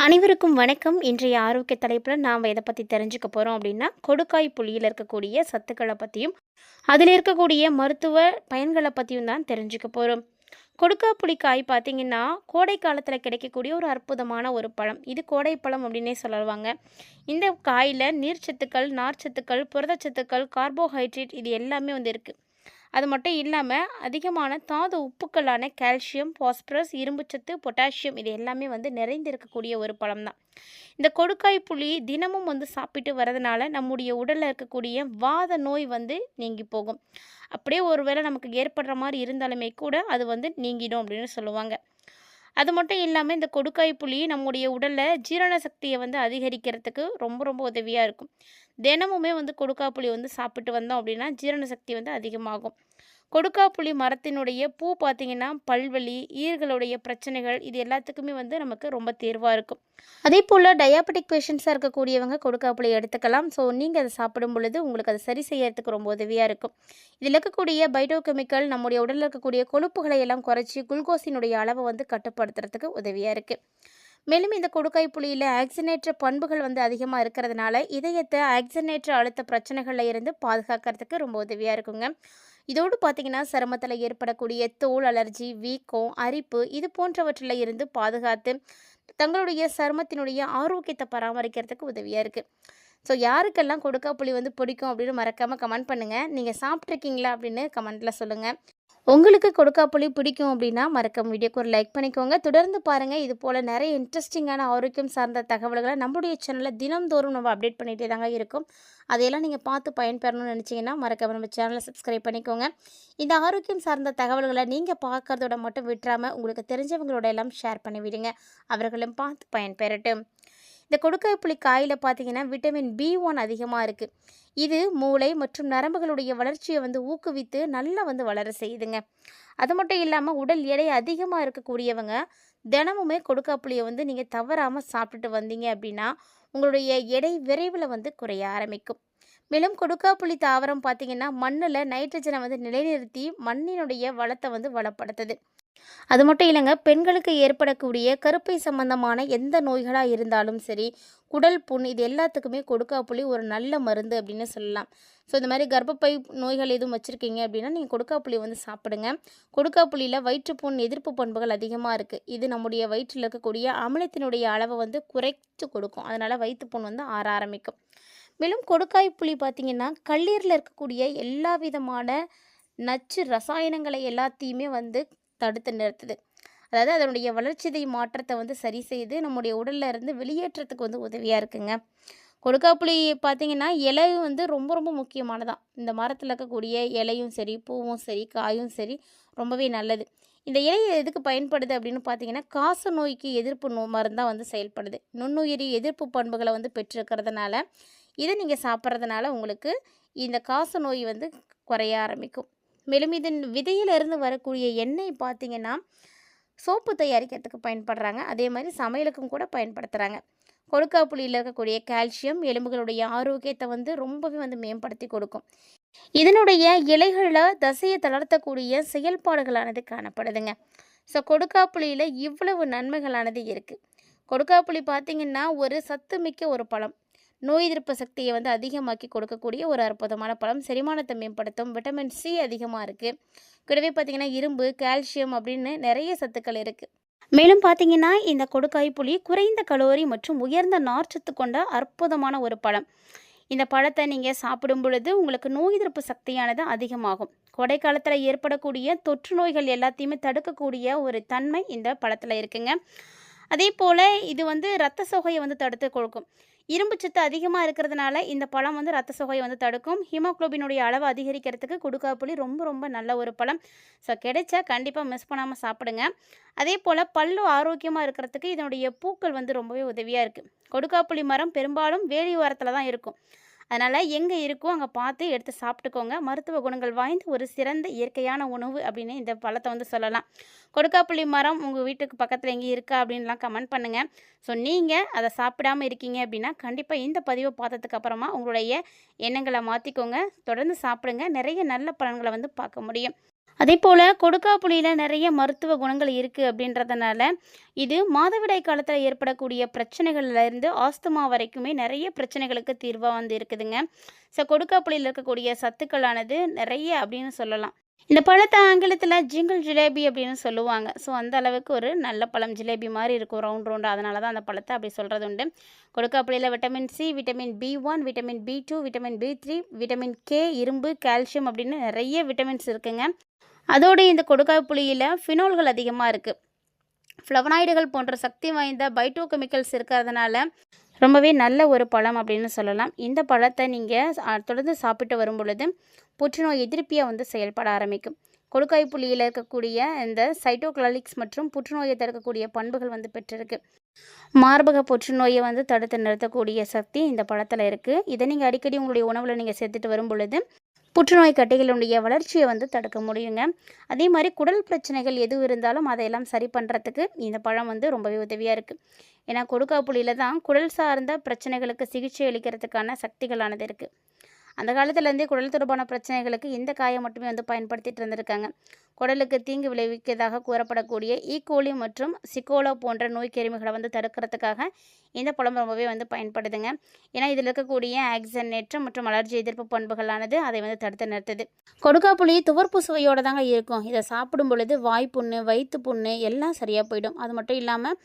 அனைவருக்கும் வணக்கம். இன்றைய ஆரோக்கிய தலைப்பில் நாம் எதை பற்றி தெரிஞ்சுக்க போகிறோம் அப்படின்னா, கொடுக்காய் புளியில் இருக்கக்கூடிய சத்துக்களை பற்றியும் அதில் இருக்கக்கூடிய மருத்துவ பயன்களை பற்றியும் தான் தெரிஞ்சுக்க போகிறோம். கொடுக்காப்புளி காய் பார்த்தீங்கன்னா, கோடை காலத்தில் கிடைக்கக்கூடிய ஒரு அற்புதமான ஒரு பழம். இது கோடை பழம் அப்படின்னே சொல்லுவாங்க. இந்த காயில் நீர்ச்சத்துக்கள், நார்ச்சத்துக்கள், புரதச்சத்துக்கள், கார்போஹைட்ரேட் இது எல்லாமே வந்து இருக்குது. அது மட்டும் இல்லாமல் அதிகமான தாது உப்புக்களான கால்சியம், பாஸ்பரஸ், இரும்புச்சத்து, பொட்டாசியம் இது எல்லாமே வந்து நிறைந்து இருக்கக்கூடிய ஒரு பழம் தான். இந்த கொடுக்காய் புளி தினமும் வந்து சாப்பிட்டு வரதுனால நம்முடைய உடலில் இருக்கக்கூடிய வாத நோய் வந்து நீங்கி போகும். அப்படியே ஒருவேளை நமக்கு ஏற்படுற மாதிரி இருந்தாலுமே கூட அது வந்து நீங்கிடும் அப்படின்னு சொல்லுவாங்க. அது மட்டும் இல்லாமல் இந்த கொடுக்காய் புளி நம்முடைய உடலில் ஜீரண சக்தியை வந்து அதிகரிக்கிறதுக்கு ரொம்ப ரொம்ப உதவியாக இருக்கும். தினமுமே வந்து கொடுக்காய் புளி வந்து சாப்பிட்டு வந்தோம் அப்படின்னா ஜீரண சக்தி வந்து அதிகமாகும். கொடுக்காப்புளி மரத்தினுடைய பூ பார்த்திங்கன்னா பல்வலி, ஈர்களுடைய பிரச்சனைகள் இது எல்லாத்துக்குமே வந்து நமக்கு ரொம்ப தேர்வாக இருக்கும். அதே போல் டயாபெட்டிக் பேஷண்ட்ஸாக இருக்கக்கூடியவங்க கொடுக்காப்புளி எடுத்துக்கலாம். ஸோ நீங்கள் அதை சாப்பிடும் பொழுது உங்களுக்கு அதை சரி செய்யறதுக்கு ரொம்ப உதவியாக இருக்கும். இதில் இருக்கக்கூடிய பைட்டோகெமிக்கல் நம்முடைய உடலில் இருக்கக்கூடிய கொழுப்புகளை எல்லாம் குறைச்சி குளுக்கோஸினுடைய அளவை வந்து கட்டுப்படுத்துறதுக்கு உதவியாக இருக்குது. மேலும் இந்த கொடுக்காய் புளியில் ஆக்சினேற்ற பண்புகள் வந்து அதிகமாக இருக்கிறதுனால இதயத்தை ஆக்சினேற்ற அழுத்த பிரச்சனைகளில் இருந்து பாதுகாக்கிறதுக்கு ரொம்ப உதவியாக இருக்குங்க. இதோடு பார்த்திங்கன்னா சருமத்தில் ஏற்படக்கூடிய தோல் அலர்ஜி, வீக்கம், அரிப்பு இது போன்றவற்றில் இருந்து பாதுகாத்து தங்களுடைய சருமத்தினுடைய ஆரோக்கியத்தை பராமரிக்கிறதுக்கு உதவியாக இருக்குது. ஸோ யாருக்கெல்லாம் கொடுக்காப்புளி வந்து பிடிக்கும் அப்படின்னு மறக்காமல் கமெண்ட் பண்ணுங்கள். நீங்கள் சாப்பிட்ருக்கீங்களா அப்படின்னு கமெண்ட்டில் சொல்லுங்கள். உங்களுக்கு கொடுக்காப்புளி பிடிக்கும் அப்படின்னா மறக்காம வீடியோக்கு ஒரு லைக் பண்ணிக்கோங்க. தொடர்ந்து பாருங்கள். இது போல் நிறைய இன்ட்ரெஸ்டிங்கான ஆரோக்கியம் சார்ந்த தகவல்களை நம்மளுடைய சேனலில் தினம்தோறும் நம்ம அப்டேட் பண்ணிகிட்டே தாங்க இருக்கும். அதையெல்லாம் நீங்கள் பார்த்து பயன்பெறணும்னு நினச்சிங்கன்னா மறக்காம நம்ம சேனலை சப்ஸ்கிரைப் பண்ணிக்கோங்க. இந்த ஆரோக்கியம் சார்ந்த தகவல்களை நீங்கள் பார்க்குறதோட மட்டும் விட்டுறாமல் உங்களுக்கு தெரிஞ்சவங்களோட எல்லாம் ஷேர் பண்ணி விடுங்க. அவர்களும் பார்த்து பயன்பெறட்டும். இந்த கொடுக்காய் புளி காயில் பார்த்தீங்கன்னா விட்டமின் B1 அதிகமாக இருக்குது. இது மூளை மற்றும் நரம்புகளுடைய வளர்ச்சியை வந்து ஊக்குவித்து நல்லா வந்து வளர செய்யுதுங்க. அது மட்டும் இல்லாமல் உடல் எடை அதிகமாக இருக்கக்கூடியவங்க தினமுமே கொடுக்காய் புளியை வந்து நீங்கள் தவறாமல் சாப்பிட்டுட்டு வந்தீங்க அப்படின்னா உங்களுடைய எடை விரைவில் வந்து குறைய ஆரம்பிக்கும். மேலும் கொடுக்காய் புளி தாவரம் பார்த்திங்கன்னா மண்ணில் நைட்ரஜனை வந்து நிலைநிறுத்தி மண்ணினுடைய வளத்தை வந்து வளப்படுத்துது. அது மட்டும் இல்லைங்க, பெண்களுக்கு ஏற்படக்கூடிய கருப்பை சம்பந்தமான எந்த நோய்களாக இருந்தாலும் சரி, குடல் புண் இது எல்லாத்துக்குமே கொடுக்காப்புளி ஒரு நல்ல மருந்து அப்படின்னு சொல்லலாம். ஸோ இந்த மாதிரி கர்ப்பப்பை நோய்கள் எதுவும் வச்சுருக்கீங்க அப்படின்னா நீங்கள் கொடுக்காப்புளி வந்து சாப்பிடுங்க. கொடுக்காப்புளியில் வயிற்றுப்புண் எதிர்ப்பு பண்புகள் அதிகமாக இருக்குது. இது நம்முடைய வயிற்றில் இருக்கக்கூடிய அமிலத்தினுடைய அளவை வந்து குறைத்து கொடுக்கும். அதனால் வயிற்றுப்புண் வந்து ஆற ஆரம்பிக்கும். மேலும் கொடுக்காய் புளி பார்த்திங்கன்னா கல்லீரலில் இருக்கக்கூடிய எல்லா விதமான நச்சு ரசாயனங்களை எல்லாத்தையுமே வந்து தடுத்து நிறுத்துது. அதாவது அதனுடைய வளர்ச்சிதை மாற்றத்தை வந்து சரி செய்து நம்முடைய உடலில் இருந்து வெளியேற்றத்துக்கு வந்து உதவியாக இருக்குங்க. கொடுக்காப்புளி பார்த்திங்கன்னா இலையும் வந்து ரொம்ப ரொம்ப முக்கியமானதான். இந்த மரத்தில் இருக்கக்கூடிய இலையும் சரி, பூவும் சரி, காயும் சரி ரொம்பவே நல்லது. இந்த இலை எதுக்கு பயன்படுது அப்படின்னு பார்த்தீங்கன்னா காச நோய்க்கு எதிர்ப்பு மருந்தாக வந்து செயல்படுது. நுண்ணுயிரி எதிர்ப்பு பண்புகளை வந்து பெற்றிருக்கிறதுனால இதை நீங்கள் சாப்பிட்றதுனால உங்களுக்கு இந்த காச நோய் வந்து குறைய ஆரம்பிக்கும். மேலும் இதன் விதையிலிருந்து வரக்கூடிய எண்ணெய் பார்த்திங்கன்னா சோப்பு தயாரிக்கிறதுக்கு பயன்படுறாங்க. அதே மாதிரி சமையலுக்கும் கூட பயன்படுத்துகிறாங்க. கொடுக்காய் புளியில் இருக்கக்கூடிய கால்சியம் எலும்புகளுடைய ஆரோக்கியத்தை வந்து ரொம்பவே வந்து மேம்படுத்தி கொடுக்கும். இதனுடைய இலைகளில் தசையை தளர்த்தக்கூடிய செயல்பாடுகளானது காணப்படுதுங்க. ஸோ கொடுக்காய் புளியில் இவ்வளவு நன்மைகளானது இருக்குது. கொடுக்காய் புளி பார்த்திங்கன்னா ஒரு சத்து மிக்க ஒரு பழம். நோய் எதிர்ப்பு சக்தியை வந்து அதிகமாக்கி கொடுக்கக்கூடிய ஒரு அற்புதமான பழம். செரிமானத்தை மேம்படுத்தும். விட்டமின் C அதிகமாக இருக்குது. கூடவே பார்த்திங்கன்னா இரும்பு, கால்சியம் அப்படின்னு நிறைய சத்துக்கள் இருக்குது. மேலும் பார்த்திங்கன்னா இந்த கொடுக்காய் புளி குறைந்த கலோரி மற்றும் உயர்ந்த நார்ச்சத்து கொண்ட அற்புதமான ஒரு பழம். இந்த பழத்தை நீங்கள் சாப்பிடும் பொழுது உங்களுக்கு நோய் எதிர்ப்பு சக்தியானது அதிகமாகும். கோடை காலத்தில் ஏற்படக்கூடிய தொற்று நோய்கள் எல்லாத்தையுமே தடுக்கக்கூடிய ஒரு தன்மை இந்த பழத்தில் இருக்குங்க. அதே போல் இது வந்து இரத்த சோகையை வந்து தடுத்து கொடுக்கும். இரும்பு சத்து அதிகமாக இருக்கிறதுனால இந்த பழம் வந்து இரத்த சோகையை வந்து தடுக்கும். ஹீமோக்ளோபினுடைய அளவு அதிகரிக்கிறதுக்கு கொடுக்காய் புளி ரொம்ப ரொம்ப நல்ல ஒரு பழம். ஸோ கிடைச்சா கண்டிப்பாக மிஸ் பண்ணாமல் சாப்பிடுங்க. அதே போல் பல்லு ஆரோக்கியமாக இருக்கிறதுக்கு இதனுடைய பூக்கள் வந்து ரொம்பவே உதவியாக இருக்குது. கொடுக்காய் புளி மரம் பெரும்பாலும் வேலி ஓரத்தில் தான் இருக்கும். அதனால் எங்கே இருக்கோ அங்கே பார்த்து எடுத்து சாப்பிட்டுக்கோங்க. மருத்துவ குணங்கள் வாய்ந்த ஒரு சிறந்த இயற்கையான உணவு அப்படின்னு இந்த பழத்தை வந்து சொல்லலாம். கொடுக்காப்புளி மரம் உங்கள் வீட்டுக்கு பக்கத்தில் எங்கே இருக்கா அப்படின்லாம் கமெண்ட் பண்ணுங்கள். ஸோ நீங்கள் அதை சாப்பிடாமல் இருக்கீங்க அப்படின்னா கண்டிப்பாக இந்த பதிவை பார்த்ததுக்கு அப்புறமா உங்களுடைய எண்ணங்களை மாற்றிக்கோங்க. தொடர்ந்து சாப்பிடுங்க. நிறைய நல்ல பலன்களை வந்து பார்க்க முடியும். அதேபோல் கொடுக்காப்புளியில் நிறைய மருத்துவ குணங்கள் இருக்குது அப்படின்றதுனால இது மாதவிடாய் காலத்தில் ஏற்படக்கூடிய பிரச்சனைகள்லேருந்து ஆஸ்துமா வரைக்குமே நிறைய பிரச்சனைகளுக்கு தீர்வாக வந்து இருக்குதுங்க. ஸோ கொடுக்காப்புளியில் இருக்கக்கூடிய சத்துக்களானது நிறைய அப்படின்னு சொல்லலாம். இந்த பழத்தை ஆங்கிலத்தில் ஜிங்கிள் ஜிலேபி அப்படின்னு சொல்லுவாங்க. ஸோ அந்த அளவுக்கு ஒரு நல்ல பழம், ஜிலேபி மாதிரி இருக்கும் ரவுண்ட் ரவுண்டாக. அதனால தான் அந்த பழத்தை அப்படி சொல்கிறது உண்டு. கொடுக்காப்புளியில் vitamin C, vitamin B1, vitamin B2, vitamin B3, vitamin K, இரும்பு, கால்சியம் அப்படின்னு நிறைய விட்டமின்ஸ் இருக்குங்க. அதோடு இந்த கொடுக்காப்புளியில் ஃபினோல்கள் அதிகமாக இருக்குது. ஃப்ளவனாய்டுகள் போன்ற சக்தி வாய்ந்த பைட்டோகெமிக்கல்ஸ் இருக்கிறதுனால ரொம்பவே நல்ல ஒரு பழம் அப்படின்னு சொல்லலாம். இந்த பழத்தை நீங்கள் தொடர்ந்து சாப்பிட்டு வரும் பொழுது புற்றுநோய் எதிர்ப்பியாக வந்து செயல்பட ஆரம்பிக்கும். கொடுக்காய் புளியில் இருக்கக்கூடிய இந்த சைட்டோக்ளாலிக்ஸ் மற்றும் புற்றுநோயை தடுக்கக்கூடிய பண்புகள் வந்து பெற்றிருக்கு. மார்பக புற்றுநோயை வந்து தடுத்து நிறுத்தக்கூடிய சக்தி இந்த பழத்தில் இருக்குது. இதை நீங்கள் அடிக்கடி உங்களுடைய உணவில் நீங்கள் சேர்த்துட்டு வரும் பொழுது புற்றுநோய் கட்டிகளுடைய வளர்ச்சியை வந்து தடுக்க முடியுங்க. அதே மாதிரி குடல் பிரச்சனைகள் எது இருந்தாலும் அதையெல்லாம் சரி பண்ணுறதுக்கு இந்த பழம் வந்து ரொம்பவே உதவியாக இருக்குது. ஏன்னா கொடுக்காப்புளியில் தான் குடல் சார்ந்த பிரச்சனைகளுக்கு சிகிச்சை அளிக்கிறதுக்கான சக்திகளானது இருக்குது. அந்த காலத்துலேருந்தே குடல் தொடர்பான பிரச்சனைகளுக்கு இந்த காயை மட்டுமே வந்து பயன்படுத்திட்டு இருந்திருக்காங்க. குடலுக்கு தீங்கு விளைவிக்கிறதாக கூறப்படக்கூடிய ஈகோலி மற்றும் சிக்கோலா போன்ற நோய் கிருமிகளை வந்து தடுக்கிறதுக்காக இந்த பழம் ரொம்பவே வந்து பயன்படுதுங்க. ஏன்னா இதில் இருக்கக்கூடிய ஆக்சிஜனேற்றம் மற்றும் அலர்ஜி எதிர்ப்பு பண்புகளானது அதை வந்து தடுத்து நிறுத்துது. கொடுக்காப்புளி துவர்ப்பு சுவையோடு தாங்க இருக்கும். இதை சாப்பிடும் பொழுது வாய்ப்புண்ணு, வயிற்று புண்ணு எல்லாம் சரியாக போயிடும். அது மட்டும் இல்லாமல்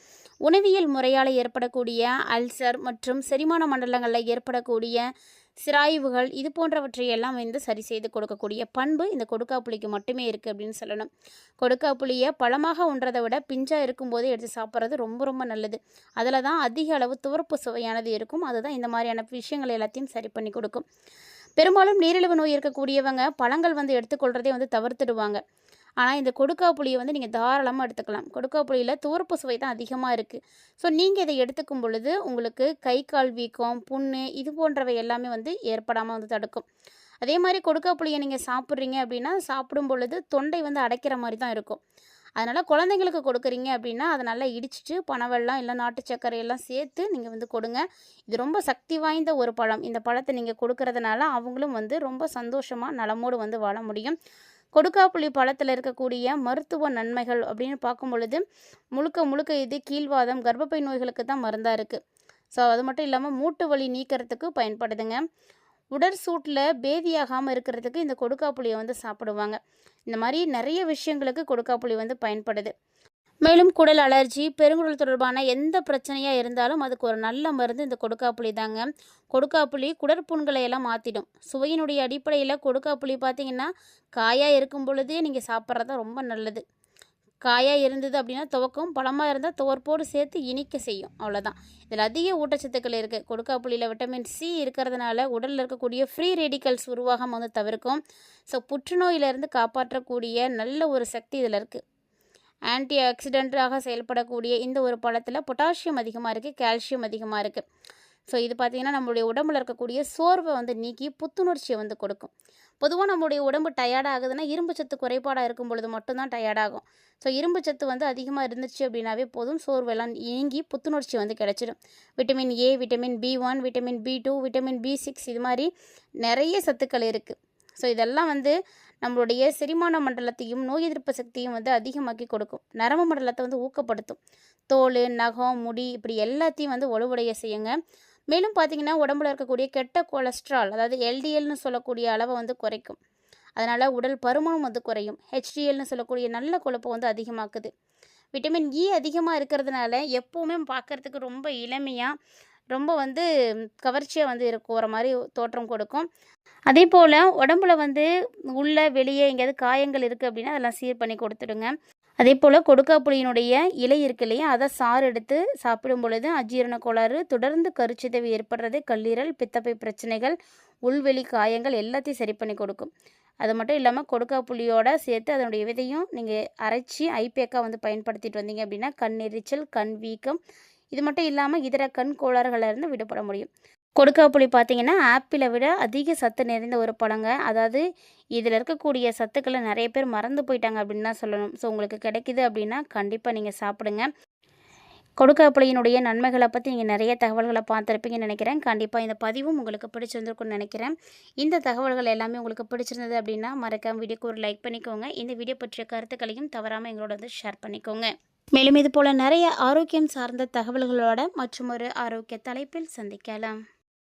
உணவியல் முறையால் ஏற்படக்கூடிய அல்சர் மற்றும் செரிமான மண்டலங்களில் ஏற்படக்கூடிய சிராய்வுகள் இது போன்றவற்றை எல்லாம் வந்து சரி செய்து கொடுக்கக்கூடிய பண்பு இந்த கொடுக்காப்புளிக்கு மட்டுமே இருக்குது அப்படின்னு சொல்லணும். கொடுக்காப்புளியை பழமாக உண்றதை விட பிஞ்சாக இருக்கும்போது எடுத்து சாப்பிட்றது ரொம்ப ரொம்ப நல்லது. அதில் தான் அதிக அளவு துவர்ப்பு சுவையானது இருக்கும். அதுதான் இந்த மாதிரியான விஷயங்கள் எல்லாத்தையும் சரி பண்ணி கொடுக்கும். பெரும்பாலும் நீரிழிவு நோய் இருக்கக்கூடியவங்க பழங்கள் வந்து எடுத்துக்கொள்கிறதே வந்து தவிர்த்துடுவாங்க. ஆனால் இந்த கொடுக்காப்புளியை வந்து நீங்கள் தாராளமாக எடுத்துக்கலாம். கொடுக்காப்புளியில் துவர்ப்பு சுவை தான் அதிகமாக இருக்குது. ஸோ நீங்கள் இதை எடுத்துக்கும் பொழுது உங்களுக்கு கை கால் வீக்கம், புண்ணு இது போன்றவை எல்லாமே வந்து ஏற்படாமல் வந்து தடுக்கும். அதே மாதிரி கொடுக்காப்புளியை நீங்கள் சாப்பிட்றீங்க அப்படின்னா சாப்பிடும் பொழுது தொண்டை வந்து அடைக்கிற மாதிரி தான் இருக்கும். அதனால் குழந்தைங்களுக்கு கொடுக்குறீங்க அப்படின்னா அதை நல்லா இடிச்சிட்டு பனவெல்லம் இல்லை நாட்டு சர்க்கரை எல்லாம் சேர்த்து நீங்கள் வந்து கொடுங்க. இது ரொம்ப சக்தி வாய்ந்த ஒரு பழம். இந்த பழத்தை நீங்கள் கொடுக்கறதுனால அவங்களும் வந்து ரொம்ப சந்தோஷமாக நலமோடு வந்து வாழ முடியும். கொடுக்காப்புளி பழத்தில் இருக்கக்கூடிய மருத்துவ நன்மைகள் அப்படின்னு பார்க்கும் பொழுது முழுக்க முழுக்க இது கீழ்வாதம், கர்ப்பப்பை நோய்களுக்கு தான் மருந்தாக இருக்குது. ஸோ அது மட்டும் இல்லாமல் மூட்டு வலி நீக்கிறதுக்கு பயன்படுதுங்க. உடற்சூட்டில் பேதியாகாமல் இருக்கிறதுக்கு இந்த கொடுக்காப்புளியை வந்து சாப்பிடுவாங்க. இந்த மாதிரி நிறைய விஷயங்களுக்கு கொடுக்காப்புளி வந்து பயன்படுது. மேலும் குடல் அலர்ஜி, பெருங்குடல் தொடர்பான எந்த பிரச்சனையாக இருந்தாலும் அதுக்கு ஒரு நல்ல மருந்து இந்த கொடுக்காப்புளி தாங்க. கொடுக்காப்புளி குடற்புண்களை எல்லாம் மாற்றிடும். சுவையினுடைய அடிப்படையில் கொடுக்காப்புளி பார்த்திங்கன்னா காயாக இருக்கும் பொழுதே நீங்கள் சாப்பிட்றது ரொம்ப நல்லது. காயாக இருந்தது அப்படின்னா துவக்கும், பழமாக இருந்தால் துவர்ப்போடு சேர்த்து இனிக்க செய்யும். அவ்வளோதான். இதில் அதிக ஊட்டச்சத்துக்கள் இருக்குது. கொடுக்காப்புளியில் விட்டமின் சி இருக்கிறதுனால உடலில் இருக்கக்கூடிய ஃப்ரீ ரேடிக்கல்ஸ் உருவாகாமல் வந்து தவிர்க்கும். ஸோ புற்றுநோயிலிருந்து காப்பாற்றக்கூடிய நல்ல ஒரு சக்தி இதில் இருக்குது. ஆன்டி ஆக்சிடென்ட்டாக செயல்படக்கூடிய இந்த ஒரு பழத்தில் பொட்டாசியம் அதிகமாக இருக்குது, கால்சியம் அதிகமாக இருக்குது. ஸோ இது பார்த்திங்கன்னா நம்மளுடைய உடம்புல இருக்கக்கூடிய சோர்வை வந்து நீக்கி புத்துணர்ச்சியை வந்து கொடுக்கும். பொதுவாக நம்மளுடைய உடம்பு டயர்டாகுதுன்னா இரும்பு சத்து குறைபாடாக இருக்கும் பொழுது மட்டும்தான் டயர்டாகும். ஸோ இரும்பு சத்து வந்து அதிகமாக இருந்துச்சு அப்படின்னாவே போதும், சோர்வெல்லாம் நீங்கி புத்துணர்ச்சி வந்து கிடச்சிடும். Vitamin A, vitamin B1, vitamin B2, vitamin B6 இது மாதிரி நிறைய சத்துக்கள் இருக்குது. ஸோ இதெல்லாம் வந்து நம்மளுடைய செரிமான மண்டலத்தையும் நோய் எதிர்ப்பு சக்தியும் வந்து அதிகமாக்கி கொடுக்கும். நரம்பு மண்டலத்தை வந்து ஊக்கப்படுத்தும். தோல், நகம், முடி இப்படி எல்லாத்தையும் வந்து வலுவடைய செய்யுங்க. மேலும் பார்த்திங்கன்னா உடம்புல இருக்கக்கூடிய கெட்ட கொலஸ்ட்ரால், அதாவது LDLன்னு சொல்லக்கூடிய அளவை வந்து குறைக்கும். அதனால் உடல் பருமனும் வந்து குறையும். HDLன்னு சொல்லக்கூடிய நல்ல கொழுப்பை வந்து அதிகமாக்குது. விட்டமின் இ அதிகமாக இருக்கிறதுனால எப்போவுமே பார்க்குறதுக்கு ரொம்ப இளமையாக, ரொம்ப வந்து கவர்ச்சியாக வந்து இருக்கிற மாதிரி தோற்றம் கொடுக்கும். அதே போல் உடம்புல வந்து உள்ளே வெளியே எங்கேயாவது காயங்கள் இருக்குது அப்படின்னா அதெல்லாம் சீர் பண்ணி கொடுத்துடுங்க. அதே போல் கொடுக்காப்புளியினுடைய இலை இருக்கு இல்லையா, அதை சாறு எடுத்து சாப்பிடும் பொழுது அஜீரண கோளாறு, தொடர்ந்து கருச்சிதைவு ஏற்படுறது, கல்லீரல், பித்தப்பை பிரச்சனைகள், உள்வெளி காயங்கள் எல்லாத்தையும் சரி பண்ணி கொடுக்கும். அது மட்டும் இல்லாமல் கொடுக்காப்புளியோட சேர்த்து அதனுடைய விதையும் நீங்கள் அரைச்சி ஐப்பேக்காக வந்து பயன்படுத்திட்டு வந்தீங்க அப்படின்னா கண் எரிச்சல், கண் வீக்கம் இது மட்டும் இல்லாமல் இதர கண் கோளாறுகளிலிருந்து விடுபட முடியும். கொடுக்காப்புளி பார்த்திங்கன்னா ஆப்பிளை விட அதிக சத்து நிறைந்த ஒரு பழங்க. அதாவது இதில் இருக்கக்கூடிய சத்துக்களை நிறைய பேர் மறந்து போயிட்டாங்க அப்படின்னு தான் சொல்லணும். ஸோ உங்களுக்கு கிடைக்கிது அப்படின்னா கண்டிப்பாக நீங்கள் சாப்பிடுங்க. கொடுக்காய் புளியினுடைய நன்மைகளை பற்றி நீங்கள் நிறைய தகவல்களை பார்த்துருப்பீங்கன்னு நினைக்கிறேன். கண்டிப்பாக இந்த பதிவும் உங்களுக்கு பிடிச்சிருந்துருக்குன்னு நினைக்கிறேன். இந்த தகவல்கள் எல்லாமே உங்களுக்கு பிடிச்சிருந்தது அப்படின்னா மறக்காம வீடியோக்கு ஒரு லைக் பண்ணிக்கோங்க. இந்த வீடியோ பற்றிய கருத்துக்களையும் தவறாமல் எங்களோட வந்து ஷேர் பண்ணிக்கோங்க. மேலும் இது போல் நிறைய ஆரோக்கியம் சார்ந்த தகவல்களோட மற்றும் ஒரு ஆரோக்கிய தலைப்பில் சந்திக்கலாம்.